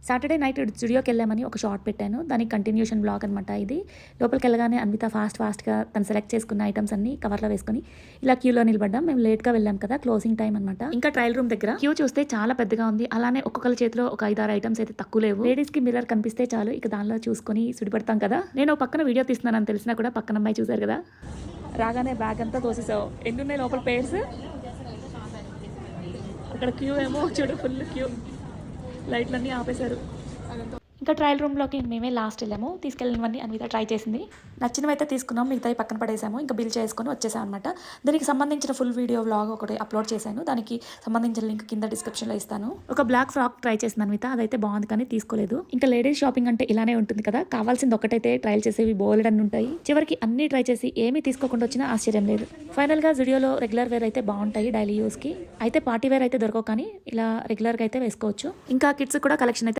Saturday night స్టూడియోకి వెళ్ళామని ఒక షార్ట్ పెట్టాను. దానికి కంటిన్యూషన్ బ్లాగ్ అనమాట ఇది. లోపలికి వెళ్ళగానే అన్విత ఫాస్ట్గా తను సెలెక్ట్ చేసుకున్న ఐటమ్స్ అన్ని కవర్లో వేసుకొని ఇలా క్యూలో నిలబడ్డాం. మేము లేట్గా వెళ్ళాం కదా, క్లోజింగ్ టైం అనమాట. ఇంకా ట్రయల్ రూమ్ దగ్గర క్యూ చూస్తే చాలా పెద్దగా ఉంది. అలానే ఒక్కొక్కరి చేతిలో ఒక 5-6 ఐటమ్స్ అయితే తక్కువ లేవు. లేడీస్ కి మిర్రర్ కనిపిస్తే చాలు, ఇక దానిలో చూసుకొని సుడిపడతాం కదా. నేను పక్కన వీడియో తీస్తున్నానని తెలిసినా కూడా పక్కన అమ్మాయి చూసారు కదా, రాగానే బ్యాగ్ అంతా తోసేసావు. ఎన్ని ఉన్నాయి లోపల పేర్స్? అక్కడ క్యూ ఏమో చూడు, ఫుల్ క్యూ. లైట్లన్నీ ఆపేశారు. ఇంకా ట్రయల్ రూమ్లోకి మేమే లాస్ట్ వెళ్ళాము. తీసుకెళ్ళినవన్నీ అన్విత ట్రై చేసింది. నచ్చినవి అయితే తీసుకున్నాం, మిగతాయి పక్కన పడేసాము. ఇంకా బిల్ చేసుకొని వచ్చేసాం అనమాట. దానికి సంబంధించిన ఫుల్ వీడియో వ్లాగ్ ఒకటి అప్లోడ్ చేశాను. దానికి సంబంధించిన లింక్ కింద డిస్క్రిప్షన్లో ఇస్తాను. ఒక బ్లాక్ ఫ్రాక్ ట్రై చేసింది అన్విత, అదైతే బాగుంది కానీ తీసుకోలేదు. ఇంకా లేడీస్ షాపింగ్ అంటే ఇలానే ఉంటుంది కదా, కావాల్సింది ఒకటైతే ట్రయల్ చేసేవి బోల్డ్ అన్ని ఉంటాయి. చివరికి అన్ని ట్రై చేసి ఏమీ తీసుకోకుండా వచ్చినా ఆశ్చర్యం లేదు. ఫైనల్గా జుడియోలో రెగ్యులర్ వేర్ అయితే బాగుంటాయి డైలీ యూస్కి. అయితే పార్టీ వేర్ అయితే దొరకవు, కానీ ఇలా రెగ్యులర్గా అయితే వేసుకోవచ్చు. ఇంకా కిడ్స్ కూడా కలెక్షన్ అయితే